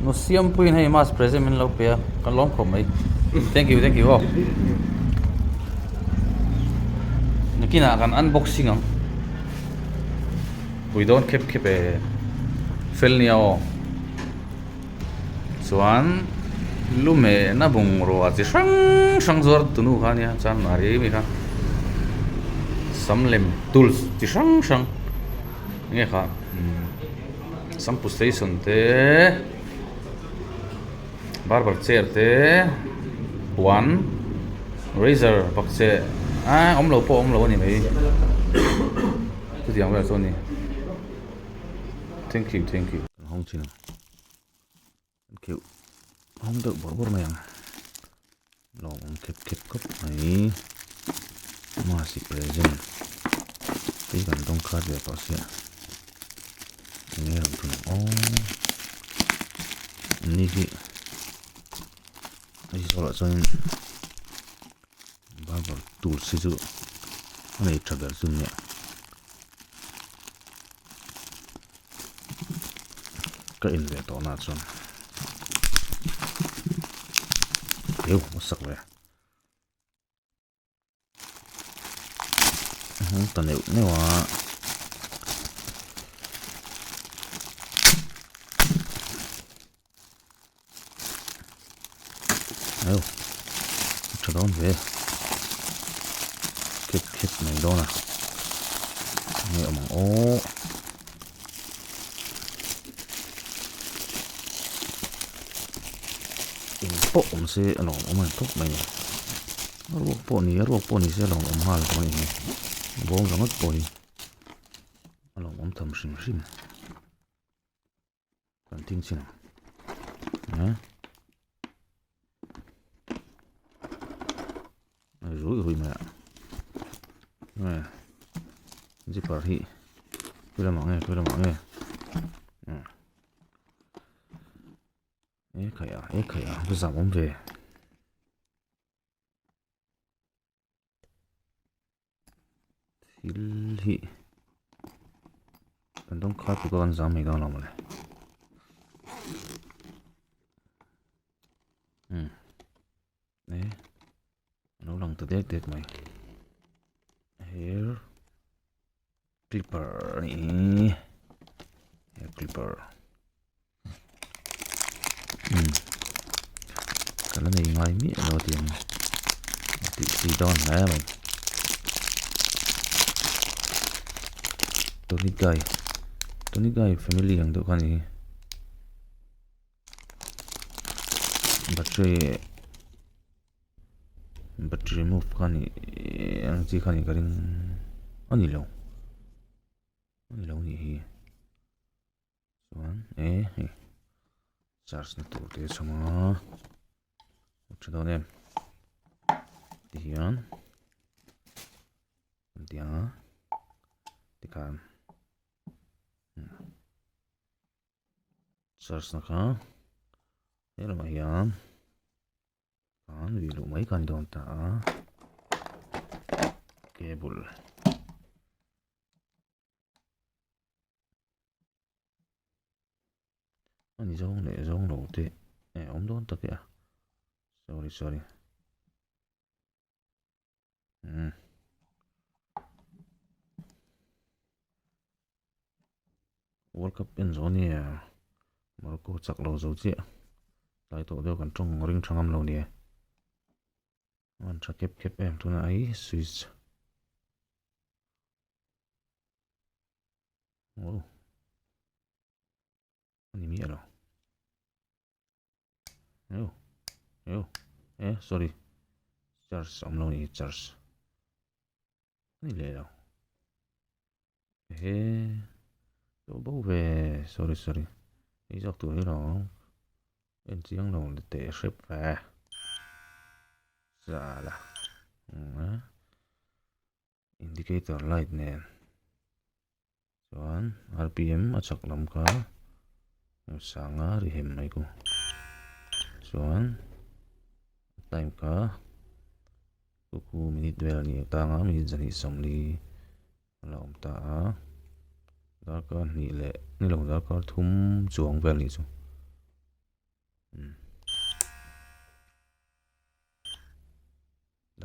no siam puin hei mas present min lo pe kan lom khom mai thank you ho nakina kan unboxing ang we don't keep a fel ni o chuan lume na bung ro a chi sang zor tunu kha nia chan mari mi kha samlem tools chi sang nge kha sampu station te barber chair te one razor bakche om lo ni mai tu diang la so ni thank you hong chin thank you hong được bor mai ang lo om kep kop mai ma si present ti kan dong kha de pa sia nghe được thùng ni ki ai so la cho barber tool si chu này trigger chu ne ka in ve to na chon eu sak ve ta ne wa eu cho đón về kip này đó nè nghe ở mảng ô in bộ ông sẽ lòng ông mình thúc mày ruột bộ này sẽ lòng ông hai cái này bố giống hết bộ này lòng ông thầm sim còn tin chứ nào rủi mẹ nè gì bảo thị tôi làm mỏng nghe ế khởi à tôi giảm bóng về thị cần đông khát của con giảm mày đâu lòng này đấy nó lòng tự tết mày hair clipper này hair clipper cái này ngay miệng rồi thì đòn này mày tonic guy family yang tu kan ni battery move kan ni ang chi kan ni karing ani lo ni hi chuan charge na tur te chunga chadon em ti hian dia ti kan charge na ka ela ma hian kan vi lu mai kan don ta cable ani zong lo te om don ta kya sorry World Cup in zone ya Morocco chak lo zo chi lai to deu kan tong ring thangam lo ni an tra kep em tuna ai switch oh ani mi alo yo sorry charge om lo ni charge ni le lo đâu bố về sorry ý dọc tuổi đó em chiang đầu để tệ xếp về dạ là indicator light nè chuan rpm a chak lam ka sanga ri hem mai ko chuan time ka ku minute vel ni ta nga minute zani somli la om ta dar ka ni le ni lo dar ka thum chuang vel ni chu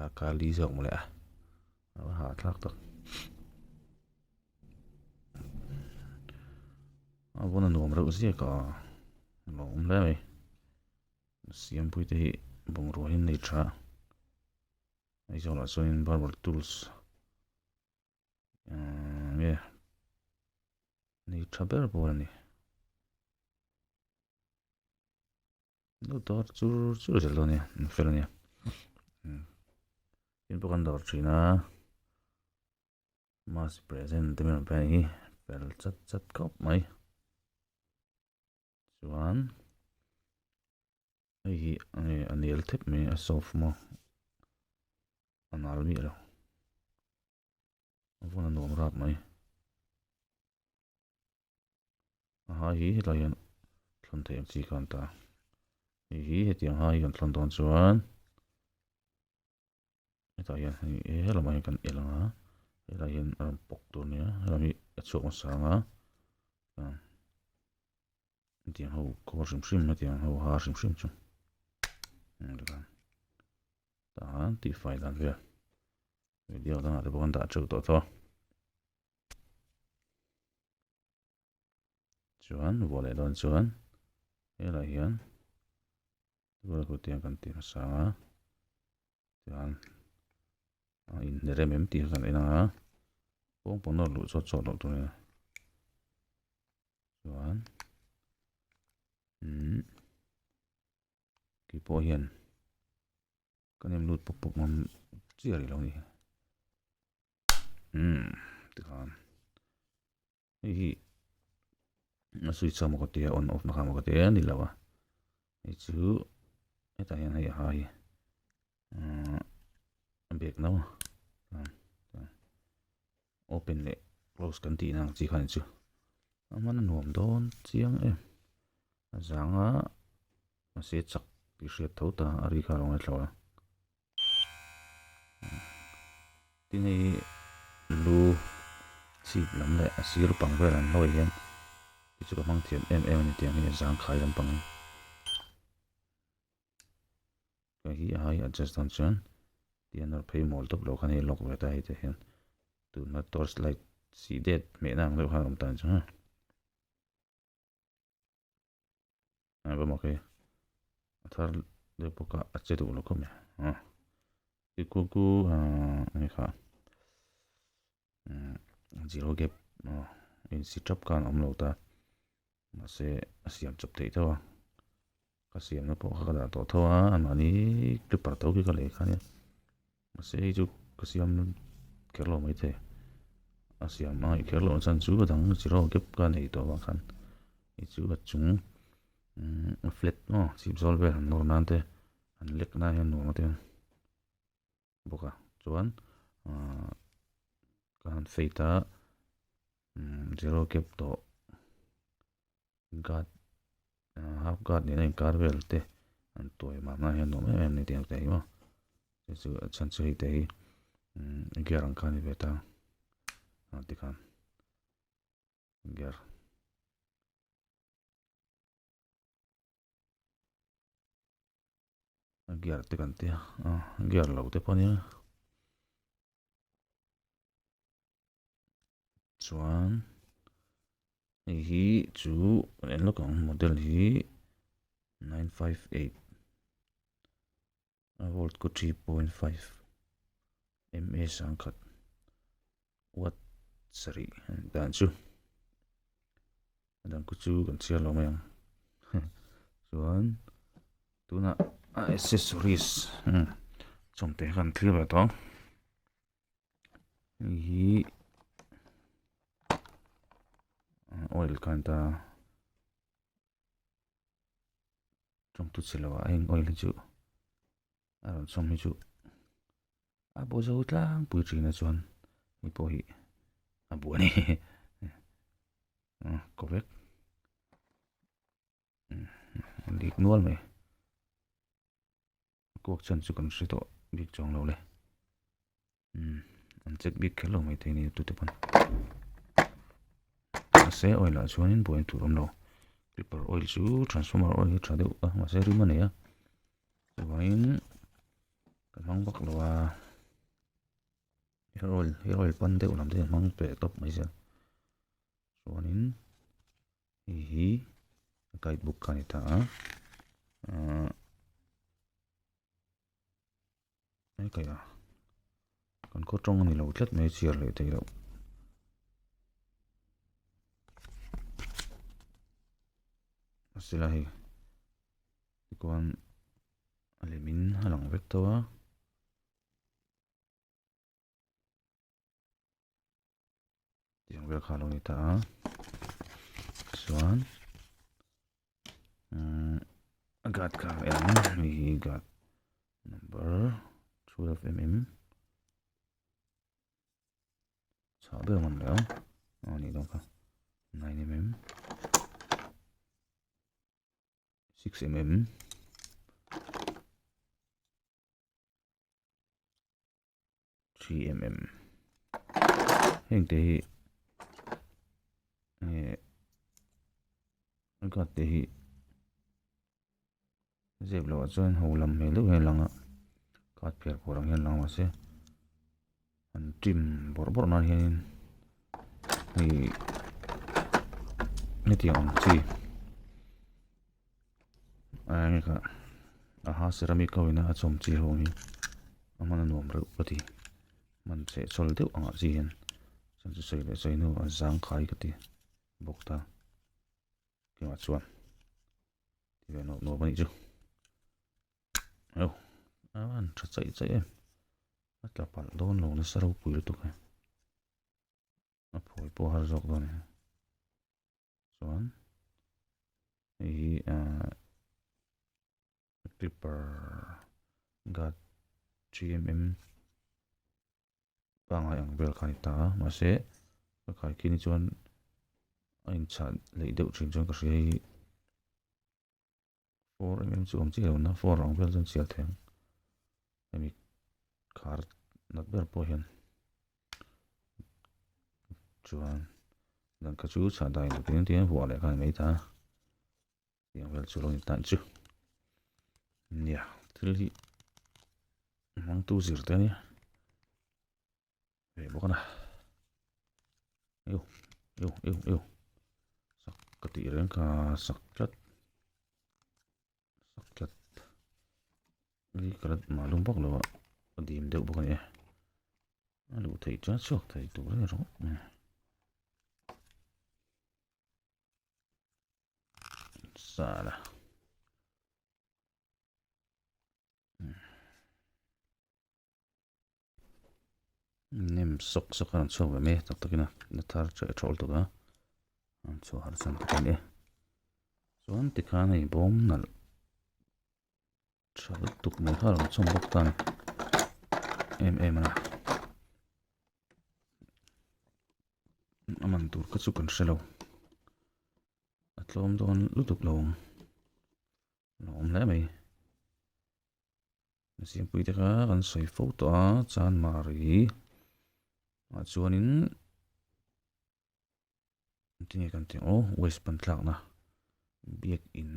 đã cá lý rộng một lẽ hạ thác tắc vốn là nuông rau gì cả lỏng đấy xiêm bụi thì bông rồi hình này trả ấy cho là số in barber tools nghe này trả bớt bao nhiêu nó đó chú chú giờ luôn nè phải luôn nè in bộ đồ chỉ na mass present thì mình phải chất chất cốc mấy chuan ấy anh ấy thép mình soft anh nào mi rồi vốn là nuông rap mấy hi là hiện thằng thèm chỉ còn ta hi tiếng hi còn thằng đón chuan ta hiện là mấy cái elang là hiện bọc đồ nhá là mi chỗ sáng á tiếng hậu có sim mà tiếng hậu ha sim chung được không ta thì phải làm việc video đó là để bọn ta chịu tốt thôi chuan vô lại đón chuan thế là hiện vừa có tiếng cần tiếng sáng á chuan in để em tiếng cần này á bông nó lụt chốt lụt rồi chuan cái bộ hiện cái em lụt bốc mà chia đi lâu đi được không thì nó switch một cái on off nó một cái đi lâu à cái chữ cái tay này hay biết nó open lại close cái tí nào chỉ cần chứ mà nó nuông đón chiang em rằng á nó sẽ chắc bị sét thấu ta ari khá long rồi tí này lu chip lắm lại xíu bằng về là nói hiện cái chỗ mang tiền em này tiền này rằng khai làm bằng cái hi hay adjust function tiền nó pay mall top lo khane lock về đây thì hiện từ nó torchlight see dead mẹ nàng đâu hàng tàn chứ ha vâng ok thar để bộ cả chế độ nó không nhỉ cái cô này khá zero gap in si chop kan om lo ta mà sẽ siam chop thế thôi cái siam nó bộ khác là tổ thôi anh mà ní clip bắt đầu cái này khá nhé mà sẽ chụp cái siam kéo lo mấy thế siam ai kéo lo sang chú cái thằng zero gap cái này tổ vào khăn chú cái chúng flat chip solver normal thế anh lek na hiện normal thế bộ cả chuan kan feita zero gap to guard half guard ni nei carvel te an toy ma na hian no em ni tiang te ma chu chan chu te gerang kan ni beta ti kan ger te kan te ger lo te pani chuan hi chu en lo kong model hi 958 volt ko 3.5 mA sang khat watt sari dan chu dan ku chu kan chia lo mayang chuan tuna accessories chom te kan thlir ba to hi oil kan ta trong tu chilo anh oil chu aron som hi chu a bo zo tlang pui tri na chuan hi po hi a bu ni correct lik nual me kuak chan chu kan hri to big chong lo le an check big khelo mai te ni tu te pan se oil la chuan in boin tur om lo clipper oil chu transformer oil tra deuh ma se ri ma ne a vain mang bak lo wa herol pan deuh lam te mang pe top mai se chuanin hi guidebook kan ta ai kaya kan ko tong ni lo tlet mai chiar le te lo asila hi kon alimin halang vek tawa tiang vel khalo ni ta chuan gat ka hi gat number 12 4 man lo ani lo ka 9 6 3 heng te hi gat te hi zeb lo chuan ho lam me lu he langa kat pher porang hian lang se an trim bor na hian ni tiang chi ai ka aha ceramic ko ina chom chi ho hi amana nom ro pati man se chol deuh anga chi hian chan chu sei le sei no zang khai ka ti bok ta ke ma chuan ti ve no bani chu an tha chai em atla pal don lo na saro pui tu ka a phoi po har jok don chuan hi clipper gat 3 pangai ang bel khai ta ma se ka khai kini chuan ain chan lei deuh thin chuan ka hri 4 chu om chi lo na 4 ang bel chuan chial theng emi khar nat ber po hian chuan dan ka chu cha dai lo tin huwa le kan mai ta yang vel chu lo ni tan chu nia thil hi mang tu zir te ni ve bok na yo sak ka ti ren ka sak chat ni karat malum bok lo dim deuh bok ni alu thei cha chok thei tu re ro sala nem sok an chok ve me tak takina na thar che thol to ga an chu har san ta ni chuan ti kha nei bom nal thal tuk mai har chom bok tan em na aman tur ka chu kan hrelo atlom don lutuk lom le mai siam pui te kha kan soi photo a chan mari a chuanin tini kan te west pan thlak na biak in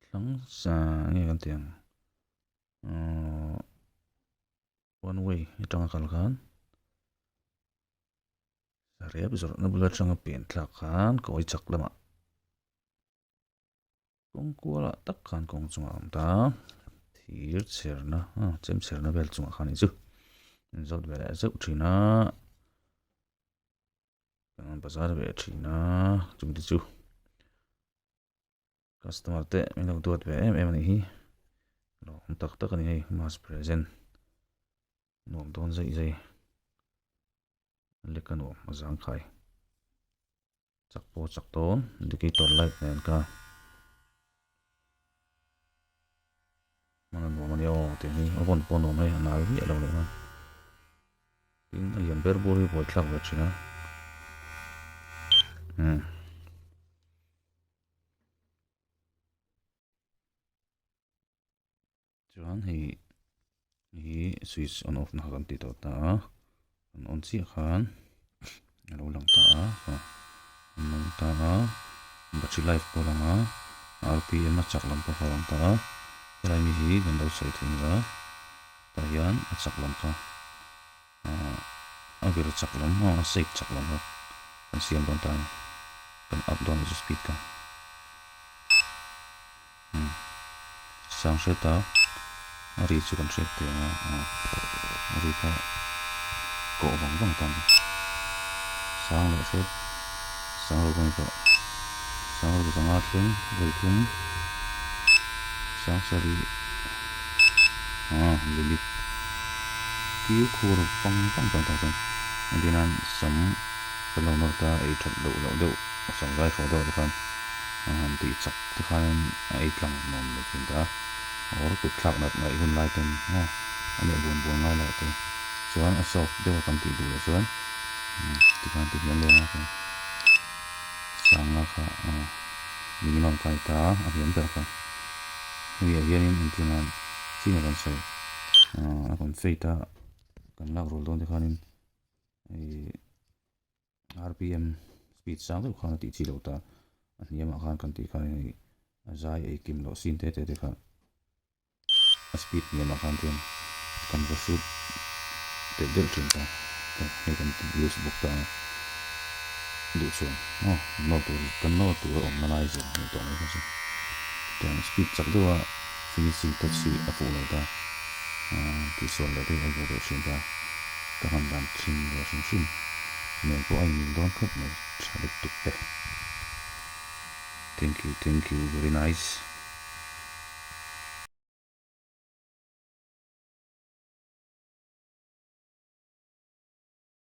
thlang sa nge kan tiang one way atang kal khan sarep zor na bula tanga pen thlak khan koi chak lama kong kuala tak khan kong chunga am ta thir cherna chem cherna bel chunga khan chu zot bela zau thina kan bazar ve thina chung ti chu customer te min lo dot ve em ni hi lo tak ani hei mass present nom don zai lekan o mazang khai chak ton indicator light nen ka mana no mani o te ni obon pon no mai na wi lo le na tin alian berbori bol thlak ve thina chuan hi switch on off na kan ti to ta on chi khan lo lang ta nong ta battery life ko langa rpm na chak lam po lang ta Lai mi hi kan lo sei thun ra ta hian a chak lam kha a vir chak lam a safe chak lam kha kan siam don ta kan up down the speed ka sang se ta a ri chu kan shet te a ri kha ko bang bang tan sang lo se sang lo kan ko sang lo sang a thlen goi thum sang sari limit kiu khur pang pang pang tan dinan sam kan lo no ta ai that lo do sang gai kho do khan ti chak ti khan ai tlang nom le tin ta or ku thlak nat ngai hun lai ten ane bun bun ngai la te chuan a soft de tam ti du le chuan ti khan ti hian le na kha sang la kha minimum kai ta a hian ta kha wi a hian in tinan sine kan sai a kon fei ta kan lak rol don te khanin RPM speed sang lo khan ti chi lo ta niam a khan kan ti khan zai ei kim lo sin te te kha speed niam a khan tin kan va shoot te del thin ta he kan use book ta du chuan no tu kan no tu om na lai zo ni to ni ka ten speed chak do finishing touch si a fu lo ta ti son le te ai go shin ta ka han dan thin lo shin shin men ko ai min don khap mai chalik tu pe thank you very nice